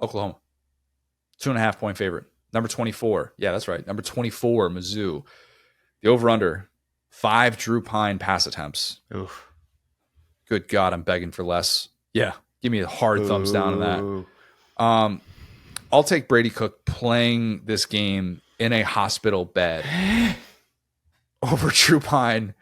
Oklahoma. 2.5-point favorite. Number 24. Yeah, that's right. Number 24, Mizzou. The over-under, 5 Drew Pine pass attempts. Oof. Good God, I'm begging for less. Yeah, give me a hard thumbs down on that. I'll take Brady Cook playing this game in a hospital bed over Drew Pine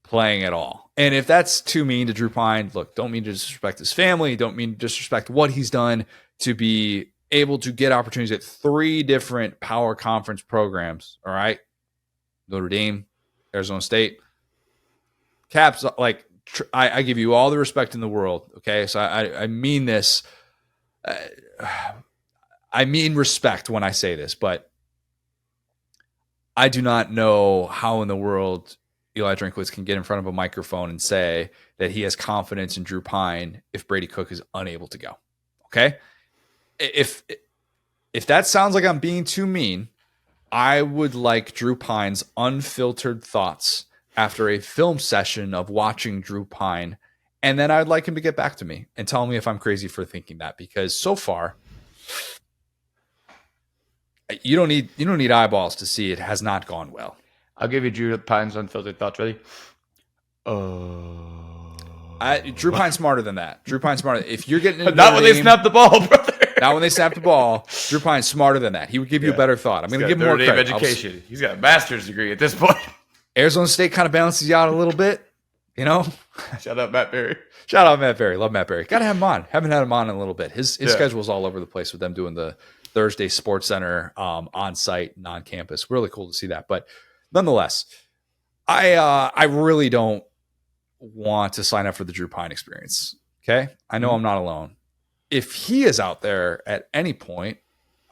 playing at all. And if that's too mean to Drew Pine, look, don't mean to disrespect his family, don't mean to disrespect what he's done to be able to get opportunities at 3 different power conference programs, all right? Notre Dame, Arizona State. Caps, like, I give you all the respect in the world, okay? So I mean this. I mean respect when I say this, but I do not know how in the world Eli Drinkwitz can get in front of a microphone and say that he has confidence in Drew Pine if Brady Cook is unable to go. Okay? If that sounds like I'm being too mean, I would like Drew Pine's unfiltered thoughts after a film session of watching Drew Pine, and then I'd like him to get back to me and tell me if I'm crazy for thinking that, because so far you don't need eyeballs to see it has not gone well. I'll give you Drew Pine's unfiltered thoughts. Ready? Drew Pine's smarter than that. Drew Pine's smarter. If you're getting into not when they snap the ball, brother. Not when they snap the ball. Drew Pine's smarter than that. He would give you a better thought. I'm going to give him more credit. Education. He's got a master's degree at this point. Arizona State kind of balances you out a little bit, you know. Shout out Matt Berry. Shout out Matt Berry. Love Matt Berry. Got to have him on. Haven't had him on in a little bit. His schedule's all over the place with them doing the Thursday Sports Center on site, non campus. Really cool to see that. But nonetheless, I really don't want to sign up for the Drew Pine experience. Okay, I know I'm not alone. If he is out there at any point,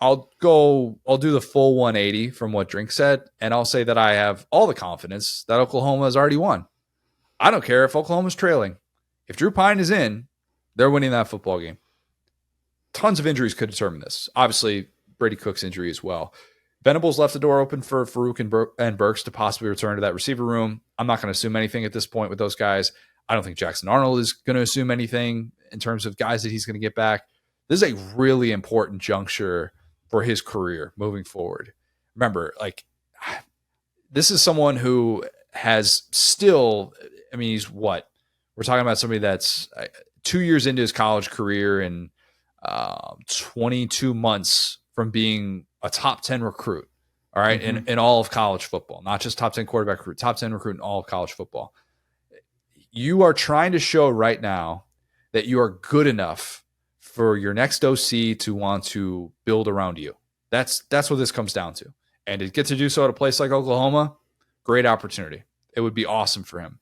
I'll do the full 180 from what Drink said, and I'll say that I have all the confidence that Oklahoma has already won. I don't care if Oklahoma's trailing. If Drew Pine is in, they're winning that football game. Tons of injuries could determine this. Obviously, Brady Cook's injury as well. Venables left the door open for Farouk and Burks to possibly return to that receiver room. I'm not going to assume anything at this point with those guys. I don't think Jackson Arnold is going to assume anything in terms of guys that he's going to get back. This is a really important juncture for his career moving forward. Remember, like, this is someone who has still, I mean, he's what? We're talking about somebody that's 2 years into his college career and 22 months from being a top 10 recruit, all right, in all of college football, not just top 10 quarterback recruit, top 10 recruit in all of college football. You are trying to show right now that you are good enough for your next OC to want to build around you. That's what this comes down to. And to get to do so at a place like Oklahoma, great opportunity. It would be awesome for him.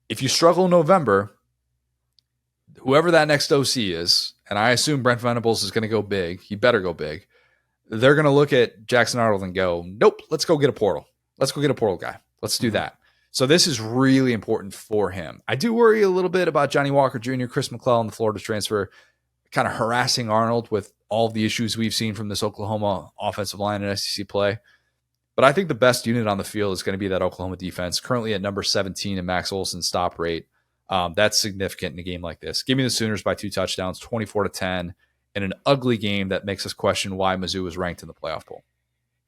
If you struggle in November, whoever that next OC is, and I assume Brent Venables is going to go big, he better go big, they're going to look at Jackson Arnold and go, nope, let's go get a portal. Let's go get a portal guy. Let's do that. So this is really important for him. I do worry a little bit about Johnny Walker Jr., Chris McClellan, the Florida transfer, kind of harassing Arnold with all of the issues we've seen from this Oklahoma offensive line in SEC play. But I think the best unit on the field is going to be that Oklahoma defense, currently at number 17 in Max Olson's stop rate. That's significant in a game like this. Give me the Sooners by 2 touchdowns, 24-10, in an ugly game that makes us question why Mizzou is ranked in the playoff poll.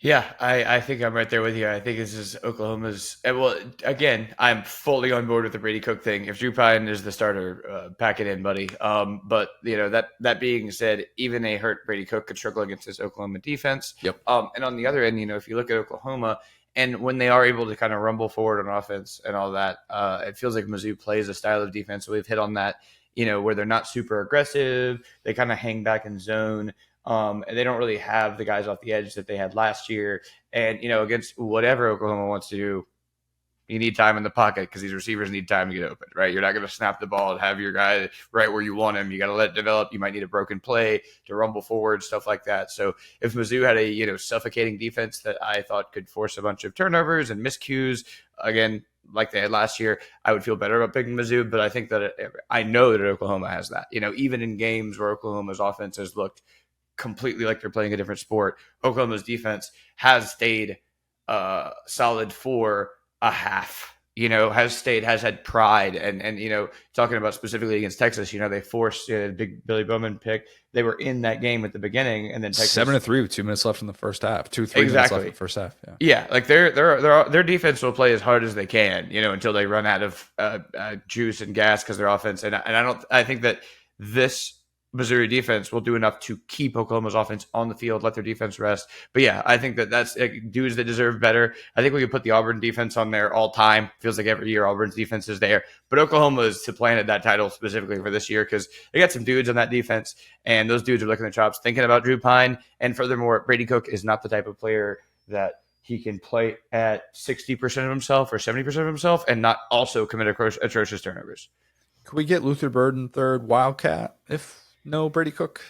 Yeah, I think I'm right there with you. I think this is Oklahoma's. Well, again, I'm fully on board with the Brady Cook thing. If Drew Pine is the starter, pack it in, buddy. But that being said, even a hurt Brady Cook could struggle against this Oklahoma defense. Yep. And on the other end, if you look at Oklahoma, and when they are able to kind of rumble forward on offense and all that, it feels like Mizzou plays a style of defense. So we've hit on that, where they're not super aggressive. They kind of hang back in zone. And they don't really have the guys off the edge that they had last year. And, against whatever Oklahoma wants to do, you need time in the pocket because these receivers need time to get open, right? You're not going to snap the ball and have your guy right where you want him. You got to let it develop. You might need a broken play to rumble forward, stuff like that. So if Mizzou had a, suffocating defense that I thought could force a bunch of turnovers and miscues, again, like they had last year, I would feel better about picking Mizzou. But I think that I know that Oklahoma has that. Even in games where Oklahoma's offense has looked completely like they're playing a different sport, Oklahoma's defense has stayed solid for a half, has had pride, and talking about specifically against Texas, they forced the big Billy Bowman pick. They were in that game at the beginning, and then Texas 7-3 with 2 minutes left in the first half. 3 minutes left in the first half. Yeah. Yeah, like their defense will play as hard as they can, until they run out of juice and gas because their offense. And I think that this Missouri defense will do enough to keep Oklahoma's offense on the field, let their defense rest. But yeah, I think that's dudes that deserve better. I think we could put the Auburn defense on there all time. Feels like every year Auburn's defense is there. But Oklahoma is supplanted that title specifically for this year because they got some dudes on that defense, and those dudes are licking their chops thinking about Drew Pine. And furthermore, Brady Cook is not the type of player that he can play at 60% of himself or 70% of himself and not also commit atrocious turnovers. Could we get Luther Burden third Wildcat if no Brady Cook?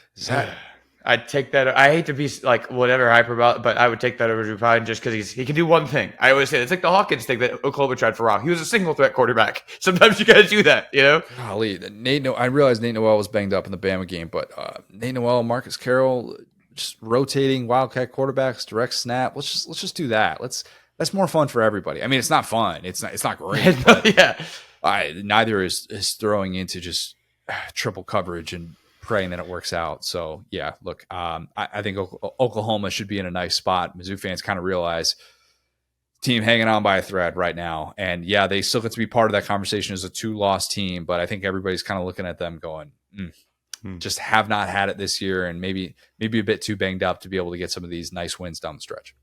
I'd take that. I hate to be like whatever hyperbole, but I would take that over Drew Pine just because he can do one thing. I always say it's like the Hawkins thing that Oklahoma tried for a while. He was a single threat quarterback. Sometimes you got to do that, Golly, I realized Nate Noel was banged up in the Bama game, but Nate Noel, Marcus Carroll, just rotating Wildcat quarterbacks, direct snap. Let's just do that. That's more fun for everybody. I mean, it's not fun. It's not great. But yeah. Neither is throwing into just triple coverage and praying that it works out. So yeah, look, I think Oklahoma should be in a nice spot. Mizzou fans kind of realize team hanging on by a thread right now. And yeah, they still get to be part of that conversation as a 2-loss team, but I think everybody's kind of looking at them going, just have not had it this year and maybe a bit too banged up to be able to get some of these nice wins down the stretch.